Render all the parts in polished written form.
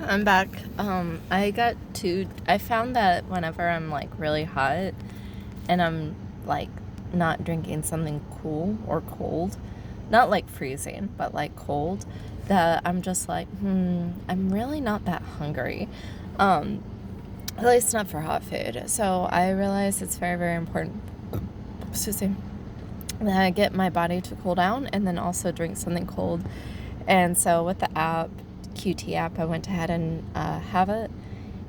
I'm back. I found that whenever I'm like really hot and I'm like not drinking something cool or cold, not like freezing, but like cold, that I'm just like, I'm really not that hungry. At least not for hot food. So I realize it's very, very important, excuse me, that I get my body to cool down and then also drink something cold. And so with the app, QT app, I went ahead and have it.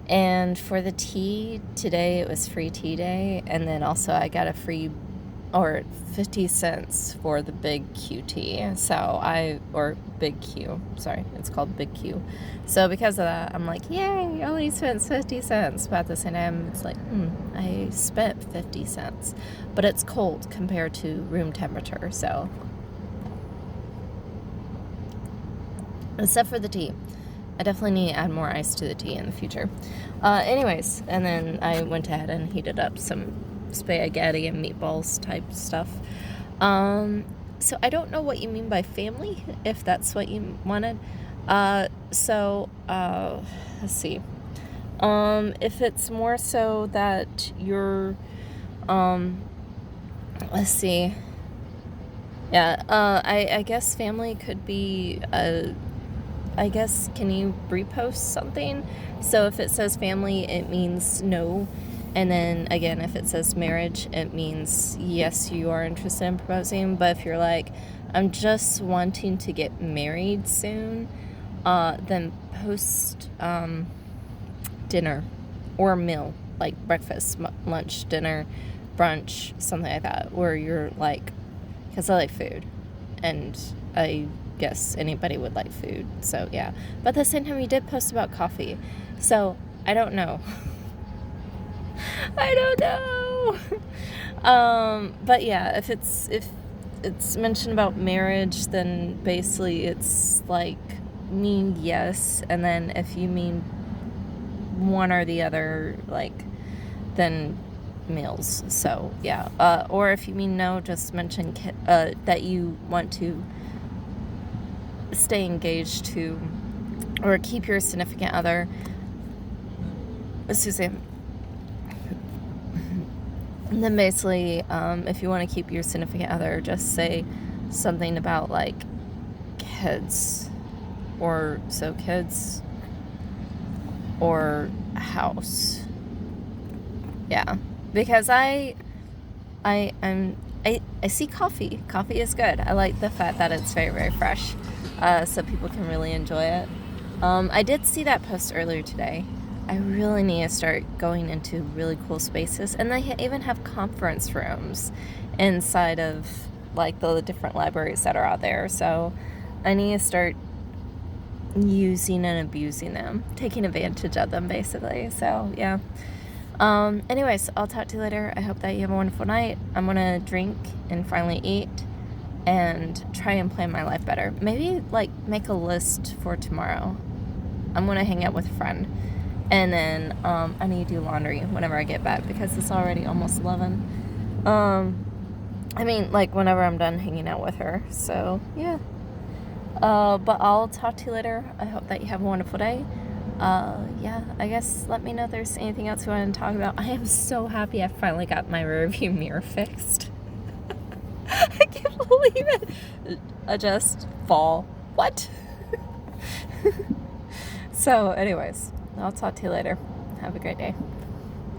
And for the tea, today it was free tea day. And then also I got a free, or 50 cents for the big QT. Or big Q, sorry, it's called big Q. So because of that, I'm like, yay, I only spent 50 cents. But at the same time, it's like, I spent 50 cents. But it's cold compared to room temperature, so. Except for the tea. I definitely need to add more ice to the tea in the future. Anyways, and then I went ahead and heated up some spaghetti and meatballs type stuff. So I don't know what you mean by family, if that's what you wanted. Let's see. If it's more so that you're, let's see. Yeah, I guess family could be, I guess, can you repost something? So if it says family, it means no. And then again, if it says marriage, it means yes, you are interested in proposing. But if you're like, I'm just wanting to get married soon, then post dinner or meal, like breakfast, lunch, dinner, brunch, something like that, where you're like, because I like food, and I guess anybody would like food, so yeah. But at the same time, you did post about coffee, so I don't know. I don't know. But yeah, if it's mentioned about marriage, then basically it's like mean yes, and then if you mean one or the other, like, then meals. So yeah, or if you mean no, just mention that you want to stay engaged to or keep your significant other, excuse me, and then basically if you want to keep your significant other, just say something about like kids or house. Yeah, because I see coffee. Coffee is good. I like the fact that it's very, very fresh, so people can really enjoy it. I did see that post earlier today. I really need to start going into really cool spaces, and they even have conference rooms inside of like the different libraries that are out there. So I need to start using and abusing them, taking advantage of them, basically. So yeah. Anyways, I'll talk to you later. I hope that you have a wonderful night. I'm gonna drink and finally eat and try and plan my life better. Maybe like make a list for tomorrow. I'm gonna hang out with a friend, and then I need to do laundry whenever I get back because it's already almost 11. I mean, like whenever I'm done hanging out with her. So yeah. But I'll talk to you later. I hope that you have a wonderful day. Yeah, I guess let me know if there's anything else you want to talk about. I am so happy I finally got my rearview mirror fixed. I can't believe it. Adjust, fall. What? So, anyways, I'll talk to you later. Have a great day.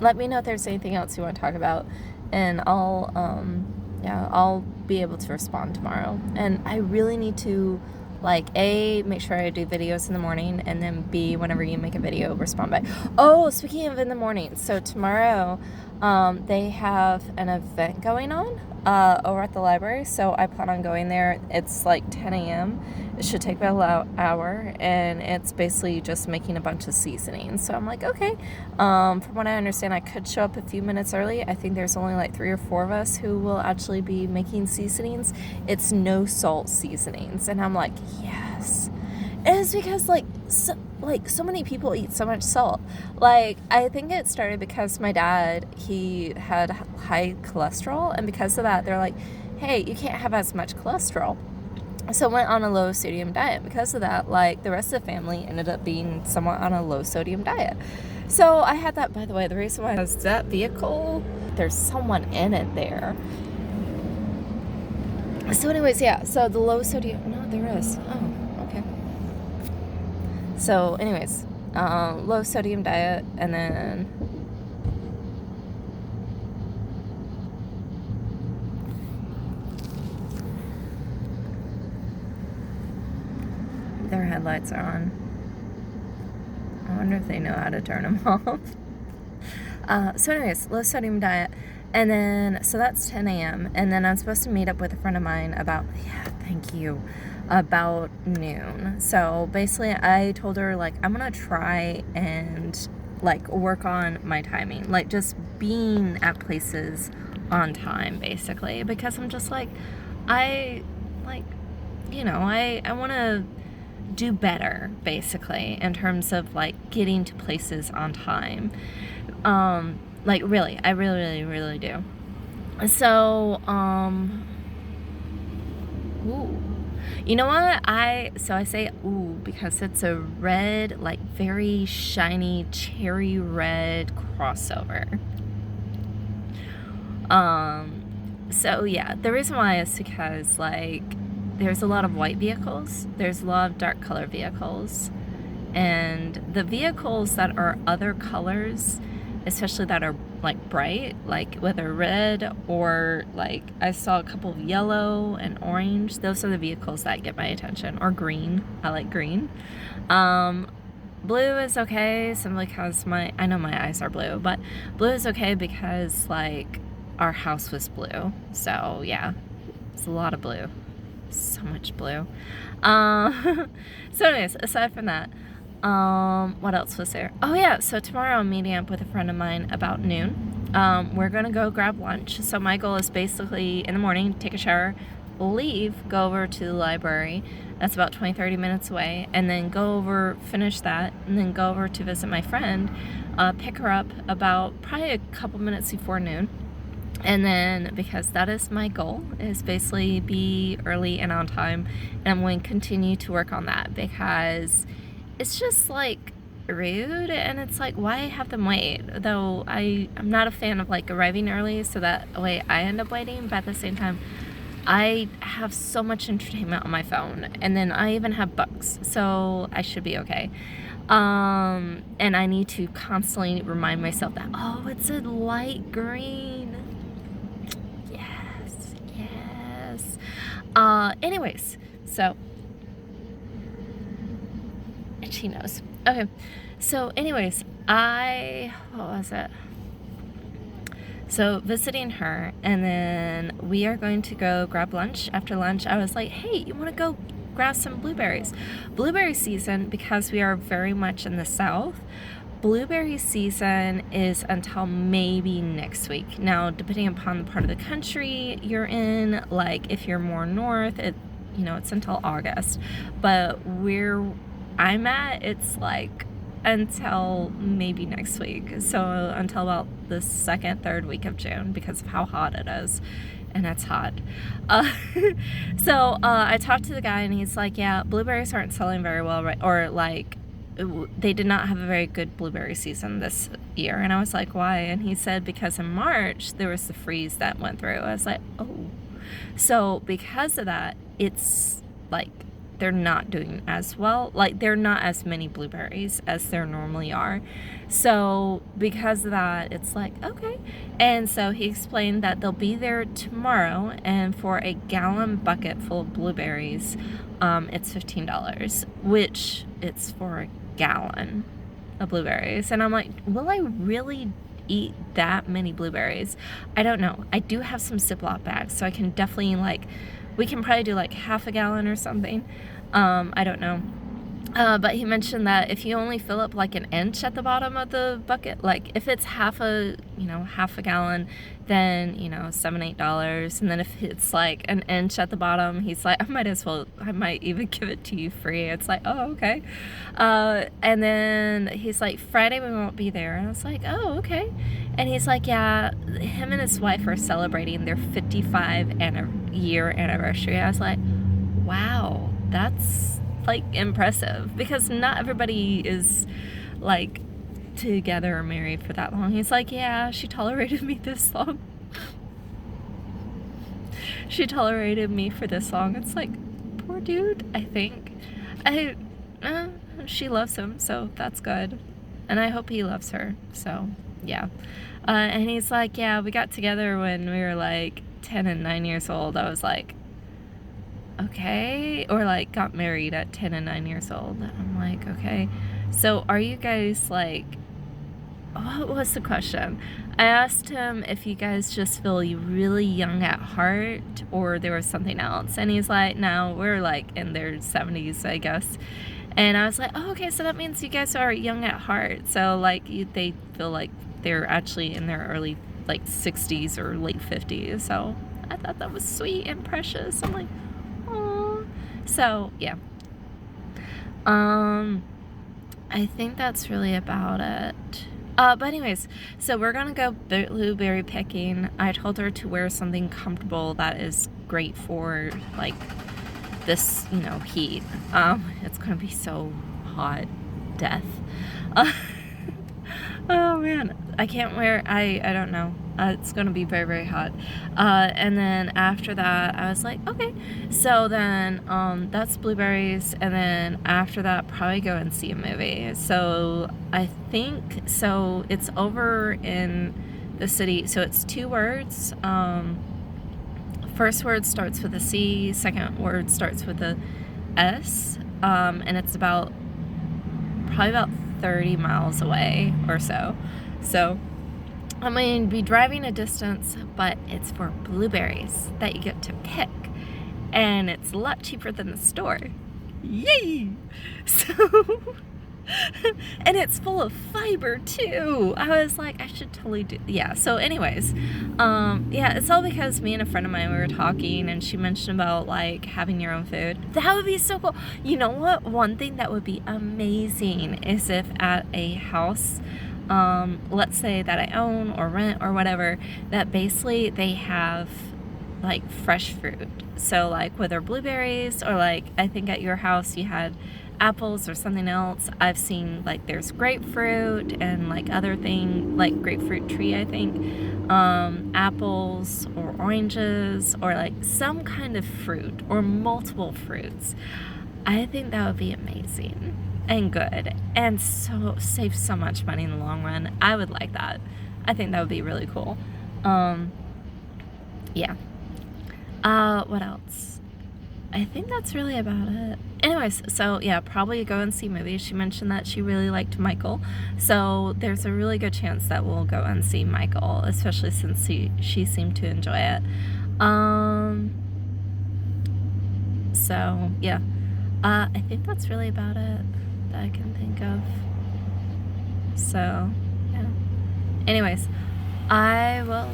Let me know if there's anything else you want to talk about, and I'll be able to respond tomorrow. And I really need to, like, A, make sure I do videos in the morning, and then B, whenever you make a video, respond back. Oh, speaking of in the morning, so tomorrow they have an event going on over at the library, so I plan on going there. It's like 10 a.m. It should take about an hour, and it's basically just making a bunch of seasonings. So I'm like, okay. From what I understand, I could show up a few minutes early. I think there's only like 3 or 4 of us who will actually be making seasonings. It's no salt seasonings, and I'm like, yes. And it's because so many people eat so much salt. Like, I think it started because my dad, he had high cholesterol, and because of that, they're like, hey, you can't have as much cholesterol. So went on a low sodium diet. Because of that, like, the rest of the family ended up being somewhat on a low sodium diet. So I had that, by the way, the reason why was that vehicle, there's someone in it there. So anyways, yeah, so the low sodium, no, there is. Oh, okay. So anyways, low sodium diet, and then their headlights are on. I wonder if they know how to turn them off. So anyways, low sodium diet. And then, so that's 10 a.m. And then I'm supposed to meet up with a friend of mine about, about noon. So basically I told her, like, I'm going to try and, like, work on my timing. Like, just being at places on time, basically. Because I'm just like, I want to do better, basically, in terms of, like, getting to places on time. Like, really, I really, really, really do. So, ooh. You know what? I say ooh because it's a red, like, very shiny cherry red crossover. So yeah, the reason why is because, like, there's a lot of white vehicles, there's a lot of dark color vehicles, and the vehicles that are other colors, especially that are, like, bright, like whether red or, like, I saw a couple of yellow and orange, those are the vehicles that get my attention, or green. I like green. Blue is okay simply because I know my eyes are blue, but blue is okay because, like, our house was blue. So yeah, it's a lot of blue. So much blue. So anyways, aside from that, what else was there? Oh yeah, so tomorrow I'm meeting up with a friend of mine about noon. We're gonna go grab lunch. So my goal is basically in the morning, take a shower, leave, go over to the library. That's about 20-30 minutes away, and then go over, finish that, and then go over to visit my friend, pick her up about probably a couple minutes before noon. And then, because that is my goal, is basically be early and on time, and I'm going to continue to work on that because it's just, like, rude, and it's like, why have them wait? Though I'm not a fan of, like, arriving early so that way I end up waiting, but at the same time, I have so much entertainment on my phone, and then I even have books, so I should be okay. And I need to constantly remind myself that, oh, it's a light green. Yes. Anyways, so she knows. Okay. So anyways, what was it? So visiting her, and then we are going to go grab lunch. After lunch, I was like, hey, you want to go grab some blueberries? Blueberry season, because we are very much in the South, blueberry season is until maybe next week. Now, depending upon the part of the country you're in, like if you're more north, it's until August. But where I'm at, it's like until maybe next week. So until about the second, third week of June because of how hot it is. And it's hot. So I talked to the guy, and he's like, yeah, blueberries aren't selling very well, right? Or, like, they did not have a very good blueberry season this year. And I was like, why? And he said because in March there was the freeze that went through. I was like, oh. So because of that, it's like they're not doing as well. Like, there are not as many blueberries as there normally are. So because of that, it's like, okay. And so he explained that they'll be there tomorrow, and for a gallon bucket full of blueberries, it's $15, which it's for a gallon of blueberries. And I'm like, will I really eat that many blueberries? I don't know. I do have some Ziploc bags, so I can definitely, like, we can probably do like half a gallon or something. I don't know. But he mentioned that if you only fill up like an inch at the bottom of the bucket, like if it's half a gallon, then, $7, $8. And then if it's like an inch at the bottom, he's like, I might even give it to you free. It's like, oh, okay. And then he's like, Friday we won't be there. And I was like, oh, okay. And he's like, yeah, him and his wife are celebrating their 55 year anniversary. I was like, wow, that's like impressive, because not everybody is like together or married for that long. He's like, yeah, she tolerated me this long. She tolerated me for this long. It's like, poor dude, I think. I, uh, she loves him, so that's good. And I hope he loves her, so yeah. And he's like, yeah, we got together when we were like 10 and 9 years old. I was like, okay. Or like got married at 10 and 9 years old. I'm like, okay. So are you guys like, what was the question? I asked him if you guys just feel really young at heart or there was something else. And he's like, no, we're like in their 70s, I guess. And I was like, oh, okay, so that means you guys are young at heart. So like they feel like they're actually in their early like 60s or late 50s. So I thought that was sweet and precious. I'm like, oh. So yeah. I think that's really about it. But anyways, so we're gonna go blueberry picking. I told her to wear something comfortable that is great for like this, heat. It's gonna be so hot, death. Oh man, I can't wear. I don't know. It's gonna be very, very hot. And then after that, I was like, okay. So then, that's blueberries, and then after that, probably go and see a movie. So I think so. It's over in the city. So it's 2 words. First word starts with a C. Second word starts with a S. And it's probably about 30 miles away or so. So I'm going to be driving a distance, but it's for blueberries that you get to pick. And it's a lot cheaper than the store. Yay! So, and it's full of fiber too. I was like, I should totally do, yeah. So anyways, yeah, it's all because me and a friend of mine, we were talking and she mentioned about like having your own food. That would be so cool. You know what? One thing that would be amazing is if at a house, let's say that I own or rent or whatever, that basically they have like fresh fruit. So like whether blueberries or like I think at your house you had apples or something else. I've seen like there's grapefruit and like other thing like grapefruit tree, I think, apples or oranges or like some kind of fruit or multiple fruits. I think that would be amazing and good and so save so much money in the long run. I would like that. I think that would be really cool. Yeah. What else? I think that's really about it. Anyways, so yeah, probably go and see movies. She mentioned that she really liked Michael. So there's a really good chance that we'll go and see Michael, especially since she seemed to enjoy it. So yeah. I think that's really about it that I can think of. So yeah. Anyways, I will.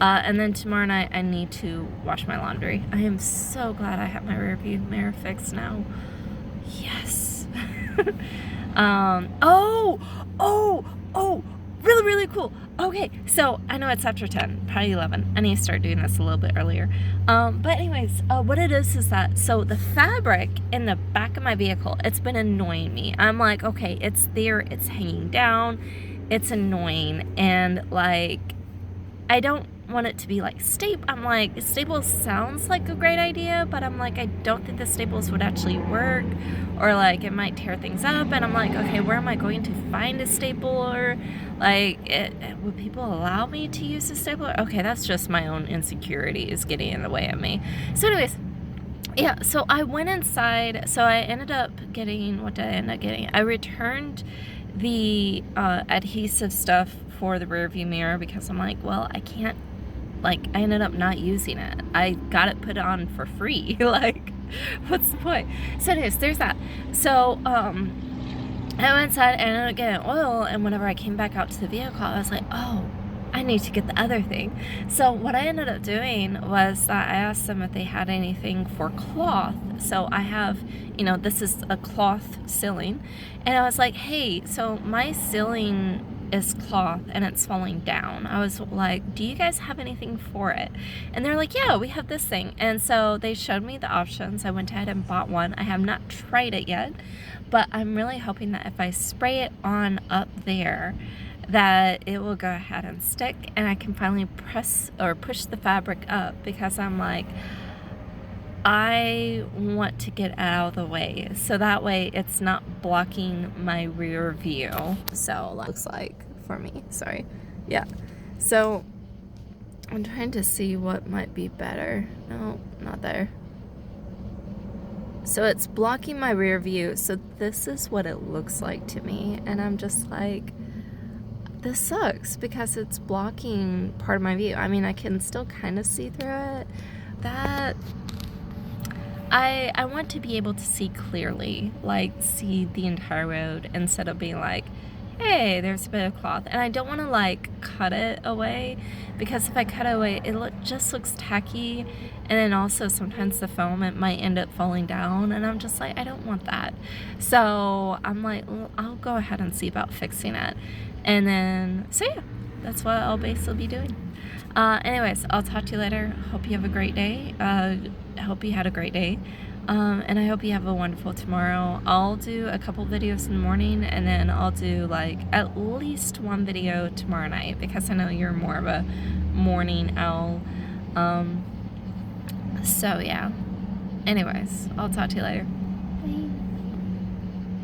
And then tomorrow night I need to wash my laundry. I am so glad I have my rearview mirror fixed now. Yes. Really, really cool. Okay, so I know it's after 10, probably 11. I need to start doing this a little bit earlier. But anyways, what it is that, so the fabric in the back of my vehicle, it's been annoying me. I'm like, okay, it's there, it's hanging down, it's annoying, and like, I don't want it to be like I'm like, staples sounds like a great idea, but I'm like, I don't think the staples would actually work, or like it might tear things up, and I'm like, okay, where am I going to find a stapler? Like, would people allow me to use a stapler? Okay, that's just my own insecurities getting in the way of me. So anyways, yeah, so I went inside, so I ended up getting, what did I end up getting? I returned the adhesive stuff for the rear view mirror because I'm like, well, I can't, like, I ended up not using it. I got it put on for free. Like, what's the point? So anyways, there's that. So, I went inside and I ended up getting oil, and whenever I came back out to the vehicle, I was like, oh, I need to get the other thing. So what I ended up doing was that I asked them if they had anything for cloth. So I have, this is a cloth ceiling, and I was like, hey, so my ceiling is cloth and it's falling down. I was like, do you guys have anything for it? And they're like, yeah, we have this thing. And so they showed me the options. I went ahead and bought one. I have not tried it yet, but I'm really hoping that if I spray it on up there, that it will go ahead and stick and I can finally press or push the fabric up, because I'm like, I want to get out of the way so that way it's not blocking my rear view. So looks like for me, sorry. Yeah, so I'm trying to see what might be better. No, not there. So it's blocking my rear view, so this is what it looks like to me, and I'm just like, this sucks because it's blocking part of my view. I mean, I can still kind of see through it. That I want to be able to see clearly, like see the entire road instead of being like, hey, there's a bit of cloth. And I don't want to like cut it away, because if I cut it away, it just looks tacky. And then also sometimes the foam, it might end up falling down, and I'm just like, I don't want that. So I'm like, well, I'll go ahead and see about fixing it. And then, so yeah, that's what I'll basically be doing. Anyways, I'll talk to you later. Hope you have a great day. Hope you had a great day. And I hope you have a wonderful tomorrow. I'll do a couple videos in the morning, and then I'll do like at least one video tomorrow night, because I know you're more of a morning owl. So yeah. Anyways, I'll talk to you later.